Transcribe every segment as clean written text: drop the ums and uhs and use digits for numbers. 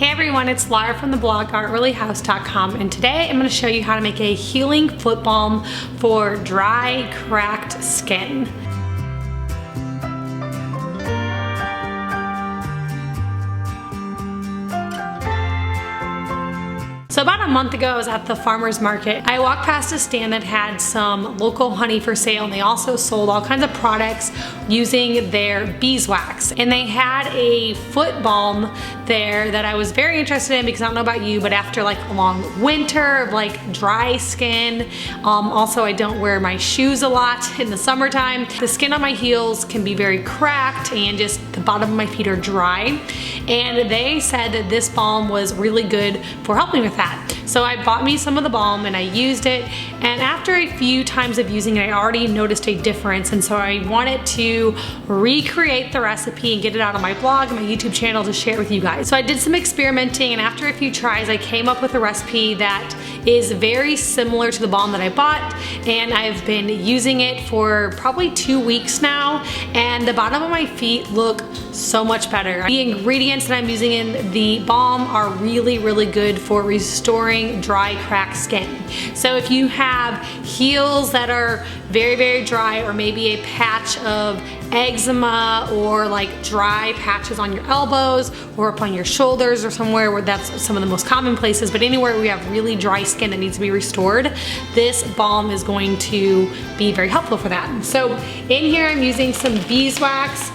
Hey everyone, it's Laura from the blog artreallyhouse.com, and today I'm going to show you how to make a healing foot balm for dry, cracked skin. So about a month ago, I was at the farmer's market. I walked past a stand that had some local honey for sale, and they also sold all kinds of products using their beeswax. And they had a foot balm there that I was very interested in because I don't know about you, but after like a long winter of like dry skin, also I don't wear my shoes a lot in the summertime. The skin on my heels can be very cracked and just the bottom of my feet are dry. And they said that this balm was really good for helping with that. So I bought me some of the balm and I used it, and after a few times of using it I already noticed a difference, and so I wanted to recreate the recipe and get it out on my blog and my YouTube channel to share with you guys. So I did some experimenting, and after a few tries I came up with a recipe that is very similar to the balm that I bought, and I've been using it for probably 2 weeks now, and the bottom of my feet look so much better. The ingredients that I'm using in the balm are really good for restoring dry, cracked skin. So if you have heels that are very dry, or maybe a patch of eczema or like dry patches on your elbows or up on your shoulders or somewhere where that's some of the most common places, but anywhere we have really dry skin that needs to be restored, this balm is going to be very helpful for that. So in here I'm using some beeswax,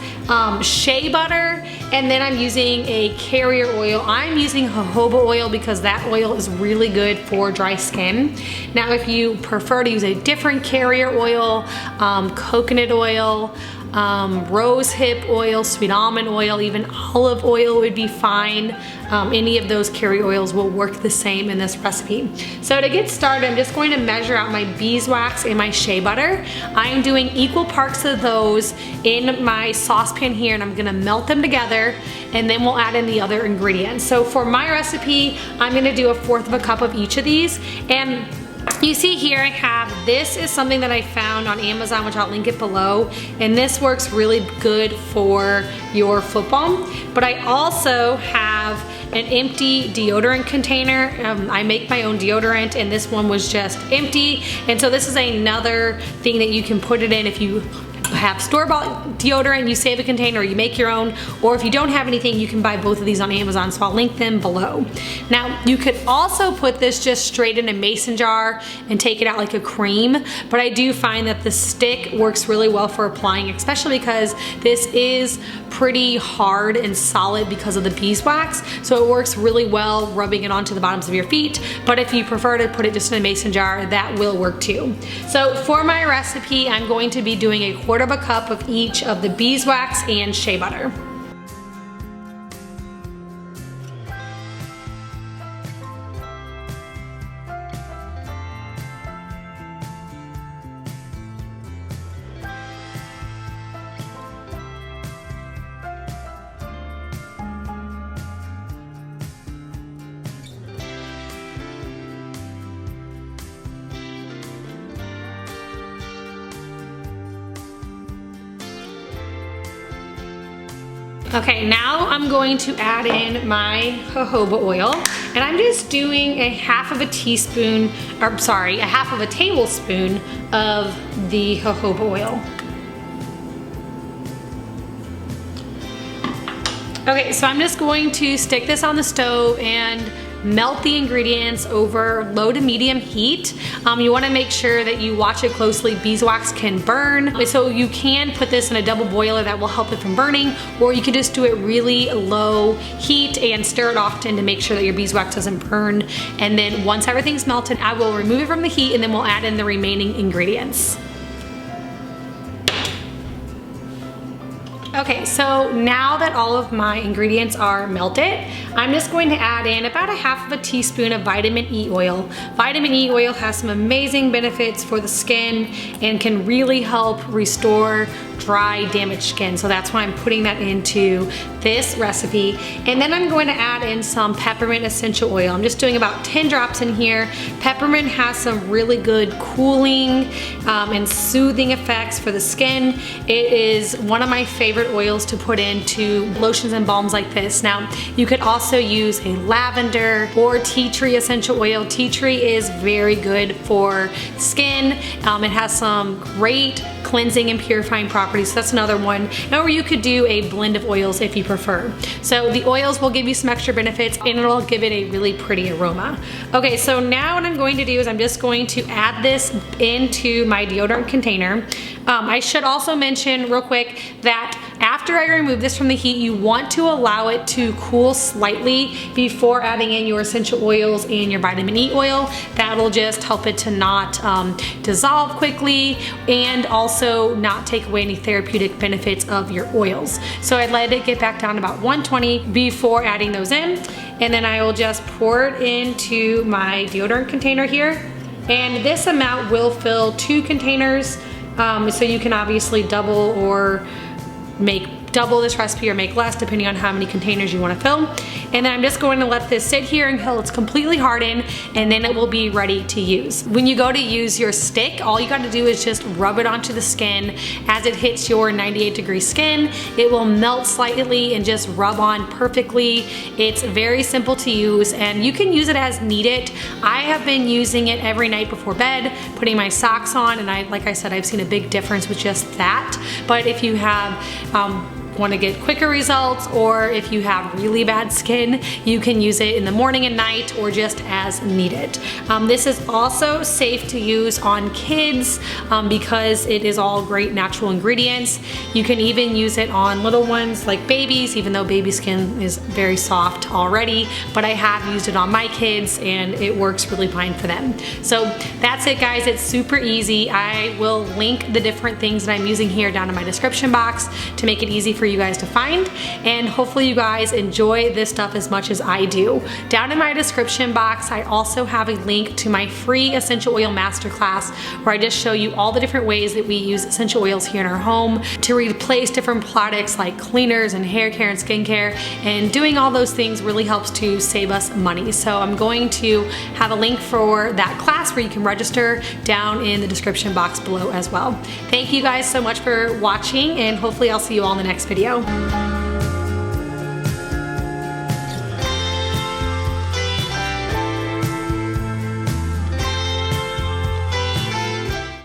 shea butter, and then I'm using a carrier oil. I'm using jojoba oil because that oil is really good for dry skin. Now if you prefer to use a different carrier oil, coconut oil, rose hip oil, sweet almond oil, even olive oil would be fine. Any of those carrier oils will work the same in this recipe. So to get started, I'm just going to measure out my beeswax and my shea butter. I am doing equal parts of those in my saucepan here, and I'm gonna melt them together, and then we'll add in the other ingredients. So for my recipe, I'm gonna do 1/4 cup of each of these. And you see here I have, this is something that I found on Amazon, which I'll link it below, and this works really good for your foot balm. But I also have an empty deodorant container. I make my own deodorant, and this one was just empty, and so this is another thing that you can put it in if you have store-bought deodorant, you save a container, or you make your own, or if you don't have anything, you can buy both of these on Amazon, so I'll link them below. Now you could also put this just straight in a mason jar and take it out like a cream, but I do find that the stick works really well for applying, especially because this is pretty hard and solid because of the beeswax, so it works really well rubbing it onto the bottoms of your feet. But if you prefer to put it just in a mason jar, that will work too. So for my recipe, I'm going to be doing 1/4 of a cup of each of the beeswax and shea butter. Okay, now I'm going to add in my jojoba oil, and I'm just doing 1/2 of a teaspoon, or sorry, 1/2 of a tablespoon of the jojoba oil. Okay, so I'm just going to stick this on the stove and melt the ingredients over low to medium heat. You want to make sure that you watch it closely. Beeswax can burn, so you can put this in a double boiler that will help it from burning, or you can just do it really low heat and stir it often to make sure that your beeswax doesn't burn. And then once everything's melted, I will remove it from the heat, and then we'll add in the remaining ingredients. Okay, so now that all of my ingredients are melted, I'm just going to add in about 1/2 of a teaspoon of vitamin E oil. Vitamin E oil has some amazing benefits for the skin and can really help restore dry, damaged skin. So that's why I'm putting that into this recipe. And then I'm going to add in some peppermint essential oil. I'm just doing about 10 drops in here. Peppermint has some really good cooling and soothing effects for the skin. It is one of my favorite oils to put into lotions and balms like this. Now, you could also use a lavender or tea tree essential oil. Tea tree is very good for skin. It has some great cleansing and purifying properties, so that's another one. Or you could do a blend of oils if you prefer. So the oils will give you some extra benefits and it'll give it a really pretty aroma. Okay, so now what I'm going to do is I'm just going to add this into my deodorant container. I should also mention real quick that after I remove this from the heat, you want to allow it to cool slightly before adding in your essential oils and your vitamin E oil. That'll just help it to not dissolve quickly and also not take away any therapeutic benefits of your oils. So I let it get back down to about 120 before adding those in. And then I will just pour it into my deodorant container here. And this amount will fill 2 containers. So you can obviously double or make double this recipe or make less depending on how many containers you want to fill. And then I'm just going to let this sit here until it's completely hardened and then it will be ready to use. When you go to use your stick, all you got to do is just rub it onto the skin. As it hits your 98-degree skin, it will melt slightly and just rub on perfectly. It's very simple to use and you can use it as needed. I have been using it every night before bed, putting my socks on, and like I said, I've seen a big difference with just that. But if you have want to get quicker results, or if you have really bad skin, you can use it in the morning and night or just as needed. This is also safe to use on kids because it is all great natural ingredients. You can even use it on little ones like babies, even though baby skin is very soft already, but I have used it on my kids and it works really fine for them. So that's it, guys. It's super easy. I will link the different things that I'm using here down in my description box to make it easy for you guys to find, and hopefully you guys enjoy this stuff as much as I do. Down in my description box, I also have a link to my free essential oil masterclass where I just show you all the different ways that we use essential oils here in our home to replace different products like cleaners and hair care and skincare, and doing all those things really helps to save us money. So I'm going to have a link for that class where you can register down in the description box below as well. Thank you guys so much for watching, and hopefully I'll see you all in the next video.